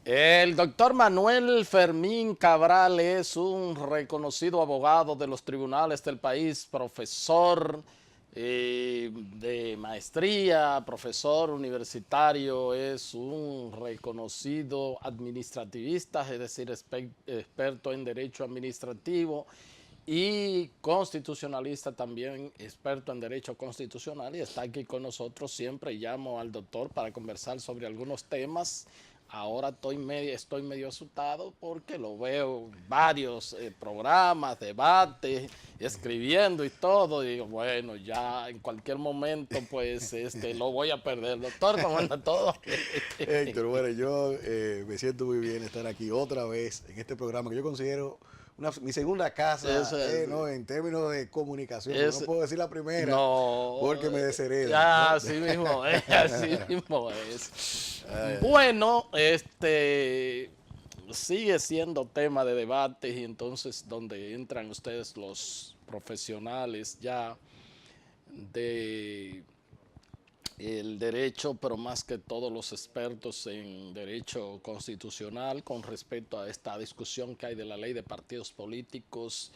El doctor Manuel Fermín Cabral es un reconocido abogado de los tribunales del país, profesor de maestría, profesor universitario, es un reconocido administrativista, es decir, experto en derecho administrativo y constitucionalista también, experto en derecho constitucional, y está aquí con nosotros. Siempre llamo al doctor para conversar sobre algunos temas. Ahora estoy medio asustado porque lo veo varios programas, debates, escribiendo y todo. Y digo, bueno, ya en cualquier momento pues lo voy a perder. Doctor, ¿cómo anda todo? Héctor, bueno, yo me siento muy bien estar aquí otra vez en este programa que yo considero mi segunda casa, Eso es, ¿no? En términos de comunicación, porque no es, puedo decir la primera no, porque me desheredan, ya ¿no? así mismo es, así mismo es. Ay, ay, Bueno, sigue siendo tema de debates y entonces donde entran ustedes los profesionales ya de el derecho, pero más que todos los expertos en derecho constitucional con respecto a esta discusión que hay de la ley de partidos políticos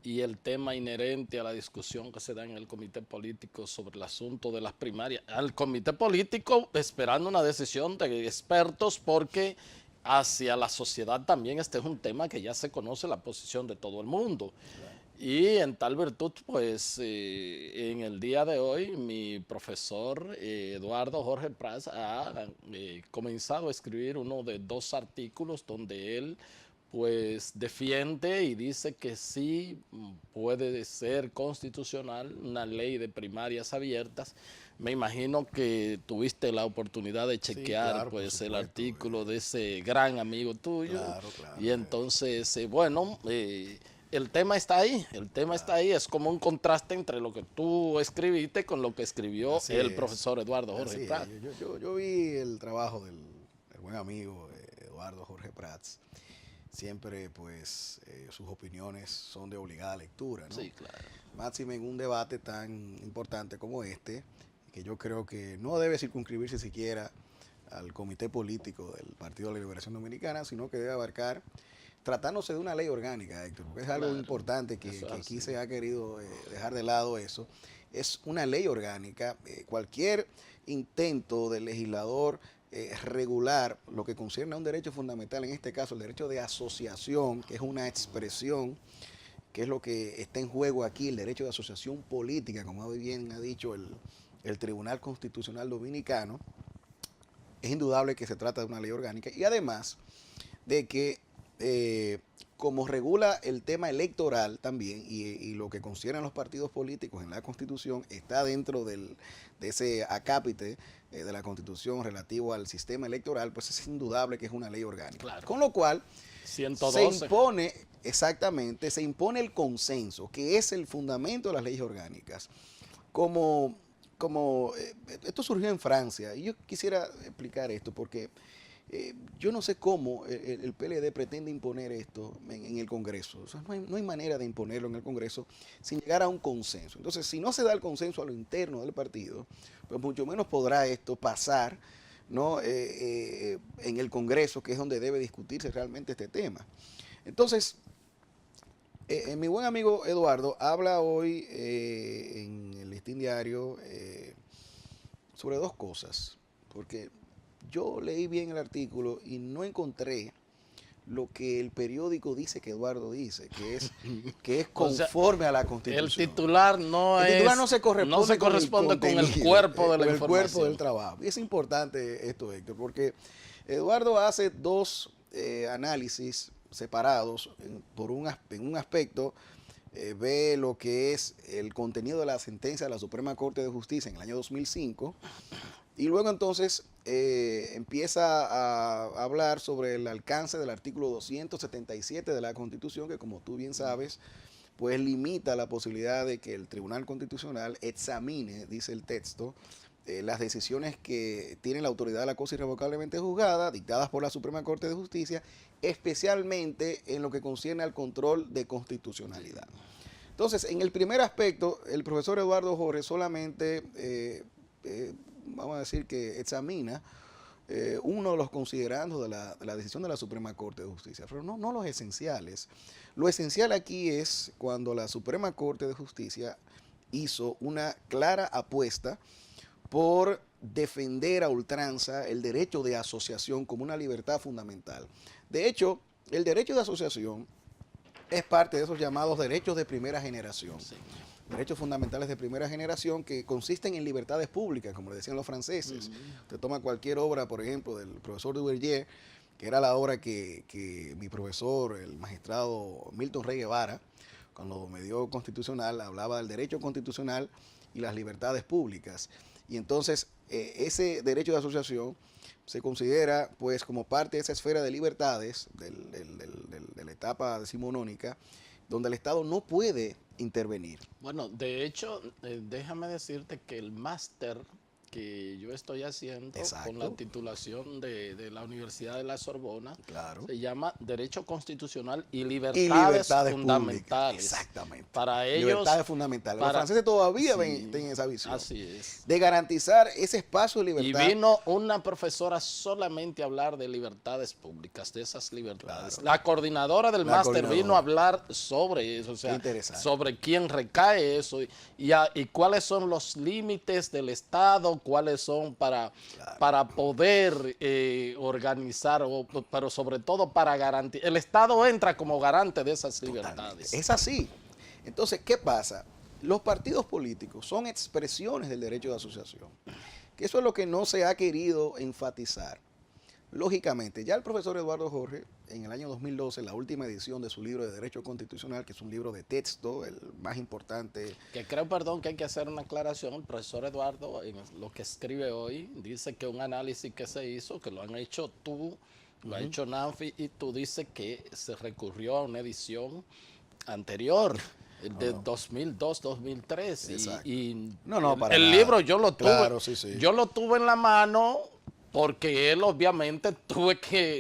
y el tema inherente a la discusión que se da en el comité político sobre el asunto de las primarias. Al comité político esperando una decisión de expertos porque hacia la sociedad también este es un tema que ya se conoce la posición de todo el mundo. Y en tal virtud, pues en el día de hoy mi profesor Eduardo Jorge Prats ha comenzado a escribir uno de dos artículos donde él pues defiende y dice que sí puede ser constitucional una ley de primarias abiertas. Me imagino que tuviste la oportunidad de sí, chequear claro, por pues el supuesto. artículo de ese gran amigo tuyo Claro, claro, y entonces bueno, el tema está ahí, el tema está claro. ahí, es como un contraste entre lo que tú escribiste con lo que escribió Así el es, profesor Eduardo Jorge así Prat. es. Yo vi el trabajo del buen amigo Eduardo Jorge Prats. Siempre, pues, sus opiniones son de obligada lectura, ¿no? Sí, claro. Máxime en un debate tan importante como este, que yo creo que no debe circunscribirse siquiera al comité político del Partido de la Liberación Dominicana, sino que debe abarcar, tratándose de una ley orgánica, Héctor, porque es algo Claro, importante eso es que aquí así. se ha querido dejar de lado eso. Es una ley orgánica. Cualquier intento del legislador regular lo que concierne a un derecho fundamental, en este caso el derecho de asociación, que es una expresión, que es lo que está en juego aquí, el derecho de asociación política, como bien ha dicho el Tribunal Constitucional Dominicano. Es indudable que se trata de una ley orgánica y además de que como regula el tema electoral también y lo que concierne a los partidos políticos en la Constitución, está dentro de ese acápite de la Constitución relativo al sistema electoral, pues es indudable que es una ley orgánica. Claro. Con lo cual, se 112. impone, exactamente, se impone el consenso, que es el fundamento de las leyes orgánicas. Como esto surgió en Francia, y yo quisiera explicar esto porque yo no sé cómo el PLD pretende imponer esto en el Congreso. O sea, no hay manera de imponerlo en el Congreso sin llegar a un consenso. Entonces, si no se da el consenso a lo interno del partido, pues mucho menos podrá esto pasar, ¿no? En el Congreso, que es donde debe discutirse realmente este tema. Entonces, mi buen amigo Eduardo habla hoy en el Listín Diario sobre dos cosas, porque yo leí bien el artículo y no encontré lo que el periódico dice que Eduardo dice, que es O sea, conforme a la el Constitución. titular no El titular no se corresponde con el contenido, cuerpo de la con el cuerpo del información. trabajo. Y es importante esto, Héctor, porque Eduardo hace dos análisis separados en un aspecto. Ve lo que es el contenido de la sentencia de la Suprema Corte de Justicia en el año 2005 y luego entonces empieza a hablar sobre el alcance del artículo 277 de la Constitución, que como tú bien sabes, pues limita la posibilidad de que el Tribunal Constitucional examine, dice el texto, las decisiones que tiene la autoridad de la cosa irrevocablemente juzgada, dictadas por la Suprema Corte de Justicia, especialmente en lo que concierne al control de constitucionalidad. Entonces, en el primer aspecto, el profesor Eduardo Jorge solamente, vamos a decir que examina uno de los considerandos de la decisión de la Suprema Corte de Justicia, pero no los esenciales. Lo esencial aquí es cuando la Suprema Corte de Justicia hizo una clara apuesta por defender a ultranza el derecho de asociación como una libertad fundamental. De hecho, el derecho de asociación es parte de esos llamados derechos de primera generación. Sí. Derechos fundamentales de primera generación que consisten en libertades públicas, como le decían los franceses. Usted toma cualquier obra, por ejemplo, del profesor Duverger, que era la obra que mi profesor, el magistrado Milton Rey Guevara, cuando me dio constitucional, hablaba del derecho constitucional y las libertades públicas. Y entonces ese derecho de asociación se considera pues como parte de esa esfera de libertades de la etapa decimonónica, donde el Estado no puede intervenir. Bueno, de hecho, déjame decirte que el máster que yo estoy haciendo con la titulación de la Universidad de la Sorbona se llama Derecho Constitucional y Libertades Fundamentales. Públicas. Exactamente. Para ellos, libertades fundamentales. Los franceses todavía tienen esa visión. Así es. De garantizar ese espacio de libertad. Y vino una profesora solamente a hablar de libertades públicas, de esas libertades. Claro. La coordinadora del máster vino a hablar sobre eso, o sea, sobre quién recae eso y cuáles son los límites del Estado, cuáles son para poder organizar, pero sobre todo para garantizar. El Estado entra como garante de esas libertades. Es así. Entonces, ¿qué pasa? Los partidos políticos son expresiones del derecho de asociación, que eso es lo que no se ha querido enfatizar. Lógicamente, ya el profesor Eduardo Jorge, en el año 2012, la última edición de su libro de Derecho Constitucional, que es un libro de texto, el más importante. Que creo, perdón, que hay que hacer una aclaración. El profesor Eduardo, en lo que escribe hoy, dice que un análisis que se hizo, que lo han hecho tú, lo ha hecho Nanfi, y tú dices que se recurrió a una edición anterior. De 2002-2003 y el libro yo lo tuve, yo lo tuve en la mano porque él obviamente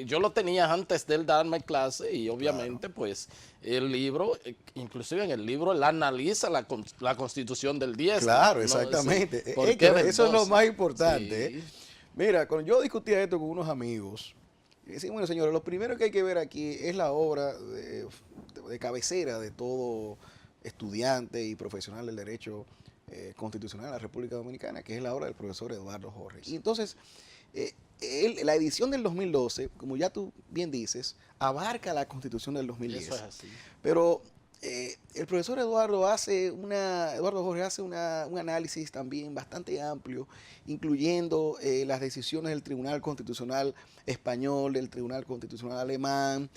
yo lo tenía antes de él darme clase y obviamente pues el libro, inclusive en el libro él analiza la Constitución del 10. Claro, exactamente. Eso es lo más importante. Sí. Mira, cuando yo discutía esto con unos amigos, y decían, bueno señores, lo primero que hay que ver aquí es la obra de cabecera de todo estudiante y profesional del derecho constitucional de la República Dominicana, que es la obra del profesor Eduardo Jorge. Y entonces, la edición del 2012, como ya tú bien dices, abarca la Constitución del 2010. Eso es así. Pero el profesor Eduardo Jorge hace un análisis también bastante amplio, incluyendo las decisiones del Tribunal Constitucional Español, del Tribunal Constitucional Alemán.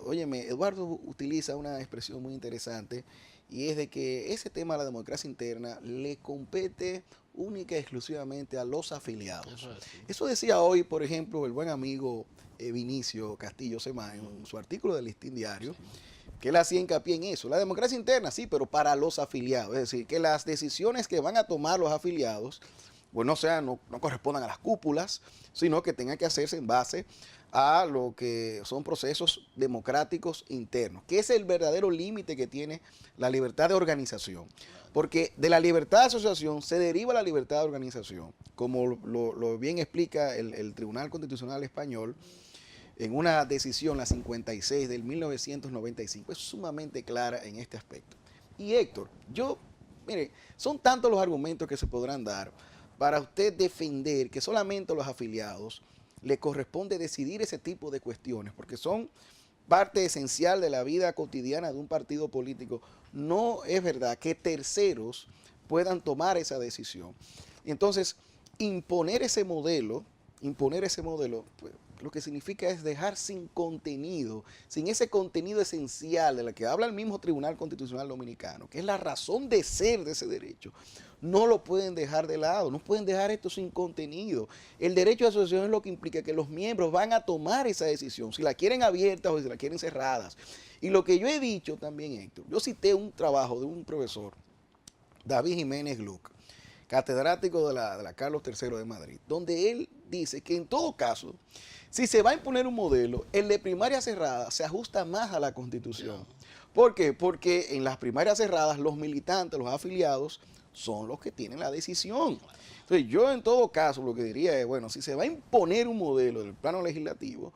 Óyeme, Eduardo utiliza una expresión muy interesante y es de que ese tema de la democracia interna le compete única y exclusivamente a los afiliados. Eso decía hoy, por ejemplo, el buen amigo Vinicio Castillo Semán en su artículo del Listín Diario, que él hacía hincapié en eso. La democracia interna, sí, pero para los afiliados. Es decir, que las decisiones que van a tomar los afiliados, pues no correspondan a las cúpulas, sino que tengan que hacerse en base a lo que son procesos democráticos internos, que es el verdadero límite que tiene la libertad de organización. Porque de la libertad de asociación se deriva la libertad de organización, como lo bien explica el Tribunal Constitucional Español en una decisión, la 56 del 1995, es sumamente clara en este aspecto. Y Héctor, mire, son tantos los argumentos que se podrán dar para usted defender que solamente a los afiliados le corresponde decidir ese tipo de cuestiones, porque son parte esencial de la vida cotidiana de un partido político. No es verdad que terceros puedan tomar esa decisión. Y entonces, imponer ese modelo, pues, lo que significa es dejar sin contenido, sin ese contenido esencial de la que habla el mismo Tribunal Constitucional Dominicano, que es la razón de ser de ese derecho. No lo pueden dejar de lado, no pueden dejar esto sin contenido. El derecho de asociación es lo que implica que los miembros van a tomar esa decisión, si la quieren abiertas o si la quieren cerradas. Y lo que yo he dicho también, Héctor, yo cité un trabajo de un profesor, David Jiménez Gluck, catedrático de la Carlos III de Madrid, donde él dice que en todo caso, si se va a imponer un modelo, el de primaria cerrada se ajusta más a la Constitución. ¿Por qué? Porque en las primarias cerradas los militantes, los afiliados, son los que tienen la decisión. Entonces, yo en todo caso lo que diría es, bueno, si se va a imponer un modelo del plano legislativo,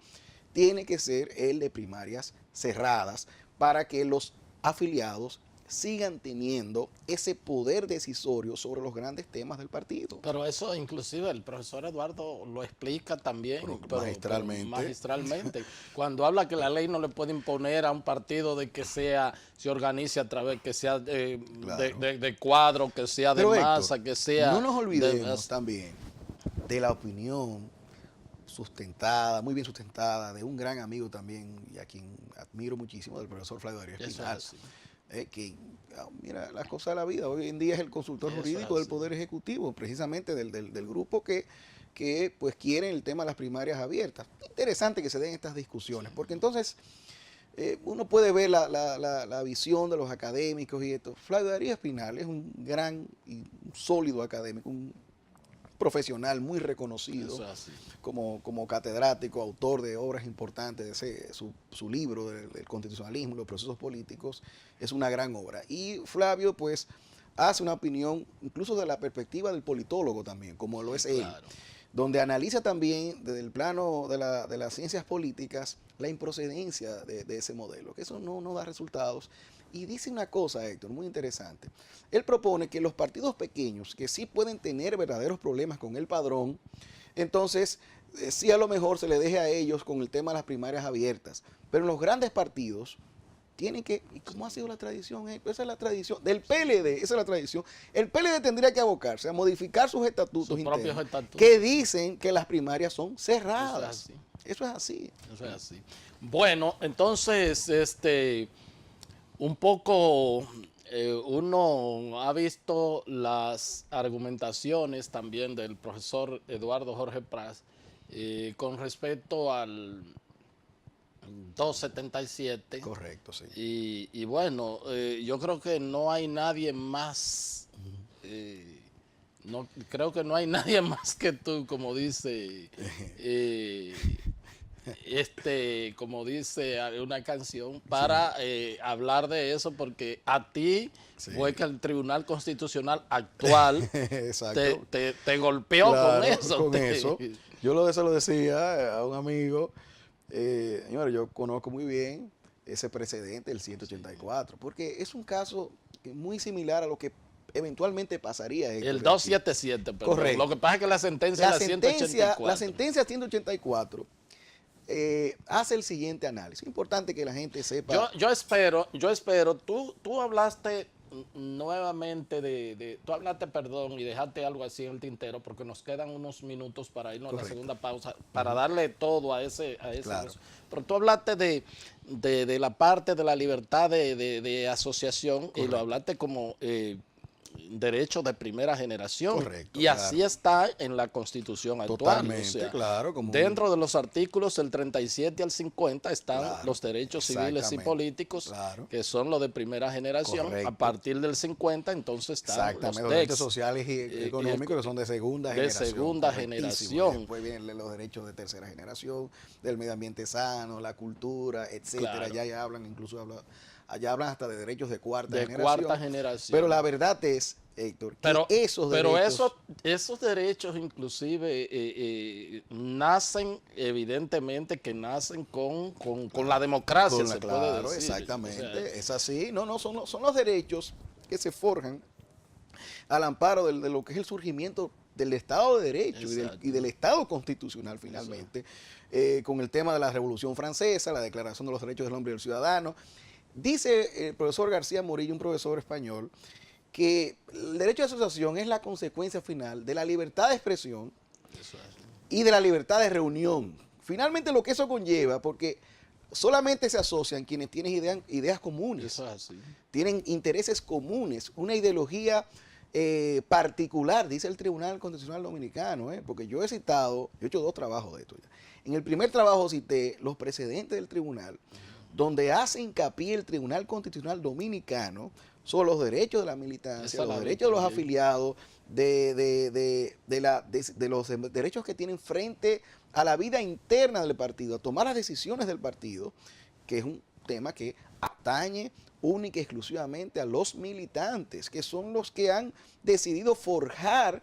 tiene que ser el de primarias cerradas para que los afiliados sigan teniendo ese poder decisorio sobre los grandes temas del partido. Pero eso inclusive el profesor Eduardo lo explica también, Magistralmente. magistralmente. Cuando habla que la ley no le puede imponer a un partido de que se organice a través, que sea Claro. de cuadro, que sea de Pero, masa, Héctor, que sea... no nos olvidemos también de la opinión sustentada, muy bien sustentada, de un gran amigo también, y a quien admiro muchísimo, del profesor Flavio Arias Espinal, que, mira, las cosas de la vida, hoy en día es el consultor jurídico del Poder Ejecutivo, precisamente del grupo que pues quieren el tema de las primarias abiertas. Interesante que se den estas discusiones, porque entonces uno puede ver la visión de los académicos y esto. Flavio Arias Espinal es un gran y sólido académico, un profesional muy reconocido como catedrático, autor de obras importantes. Su libro del constitucionalismo y los procesos políticos es una gran obra. Y Flavio pues hace una opinión incluso de la perspectiva del politólogo también, como lo es él, donde analiza también desde el plano de las ciencias políticas la improcedencia de ese modelo, que eso no da resultados. Y dice una cosa, Héctor, muy interesante. Él propone que los partidos pequeños, que sí pueden tener verdaderos problemas con el padrón, entonces sí a lo mejor se le deje a ellos con el tema de las primarias abiertas. Pero en los grandes partidos tienen que, ¿y cómo ha sido la tradición, Héctor? Esa es la tradición del PLD, esa es la tradición. El PLD tendría que abocarse a modificar sus estatutos internos, que dicen que las primarias son cerradas. Eso es así. Eso es así. Bueno, entonces, un poco uno ha visto las argumentaciones también del profesor Eduardo Jorge Prats con respecto al 277. Correcto, sí. Y bueno, yo creo que no hay nadie más, creo que no hay nadie más que tú, como dice... como dice una canción, para hablar de eso, porque a ti fue que el Tribunal Constitucional actual te golpeó con eso. Yo se lo decía a un amigo, señores, yo conozco muy bien ese precedente, el 184, porque es un caso muy similar a lo que eventualmente pasaría. El 277, pero correcto. Lo que pasa es que la sentencia es la 184. La sentencia 184 hace el siguiente análisis. Es importante que la gente sepa. Yo espero, tú hablaste nuevamente tú hablaste, perdón, y dejaste algo así en el tintero, porque nos quedan unos minutos para irnos a la segunda pausa, para darle todo a ese claro. Pero tú hablaste de la parte de la libertad de asociación. Correcto. Y lo hablaste como... derecho de primera generación. Correcto, y así está en la Constitución actual. Totalmente, o sea, claro. Dentro de los artículos del 37 al 50 están los derechos civiles y políticos, que son los de primera generación. Correcto. A partir del 50, entonces están los derechos sociales y económicos, que son de segunda generación. De segunda generación. Después vienen los derechos de tercera generación, del medio ambiente sano, la cultura, etcétera. Claro. Allá hablan hasta de derechos de cuarta generación. Pero la verdad es, Héctor, que esos derechos inclusive nacen, evidentemente que nacen con la democracia, se puede decir. Exactamente, o sea, es así. Son los derechos que se forjan al amparo de lo que es el surgimiento del Estado de Derecho y del Estado constitucional finalmente, con el tema de la Revolución Francesa, la Declaración de los Derechos del Hombre y del Ciudadano. Dice el profesor García Murillo, un profesor español, que el derecho de asociación es la consecuencia final de la libertad de expresión y de la libertad de reunión. Finalmente lo que eso conlleva, porque solamente se asocian quienes tienen ideas comunes, tienen intereses comunes, una ideología particular, dice el Tribunal Constitucional Dominicano, porque yo he hecho 2 trabajos de esto ya. En el primer trabajo cité los precedentes del tribunal, donde hace hincapié el Tribunal Constitucional Dominicano sobre los derechos de la militancia, los derechos de los afiliados, de los derechos que tienen frente a la vida interna del partido, a tomar las decisiones del partido, que es un tema que atañe única y exclusivamente a los militantes, que son los que han decidido forjar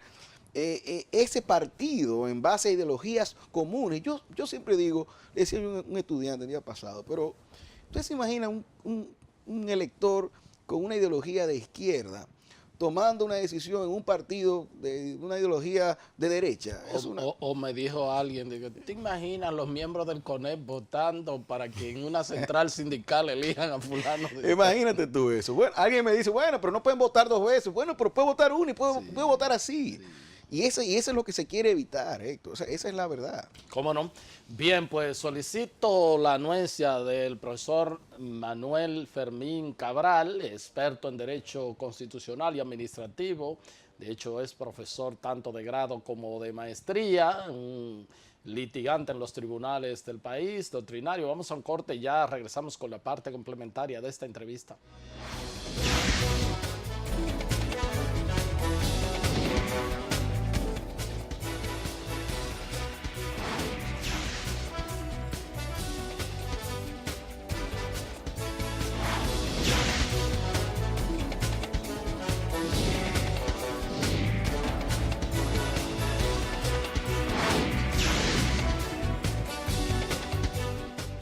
ese partido en base a ideologías comunes. Yo siempre digo, le decía un estudiante el día pasado, pero usted se imagina un elector con una ideología de izquierda tomando una decisión en un partido de una ideología de derecha. O me dijo alguien, digo, ¿te imaginas los miembros del CONEP votando para que en una central sindical elijan a fulano? Imagínate tú eso. Bueno, alguien me dice, bueno, pero no pueden votar dos veces. Bueno, pero puede votar una y puede votar así. Sí. Y eso es lo que se quiere evitar, Héctor. O sea, esa es la verdad. ¿Cómo no? Bien, pues solicito la anuencia del profesor Manuel Fermín Cabral, experto en Derecho Constitucional y Administrativo. De hecho, es profesor tanto de grado como de maestría, un litigante en los tribunales del país, doctrinario. Vamos a un corte y ya regresamos con la parte complementaria de esta entrevista.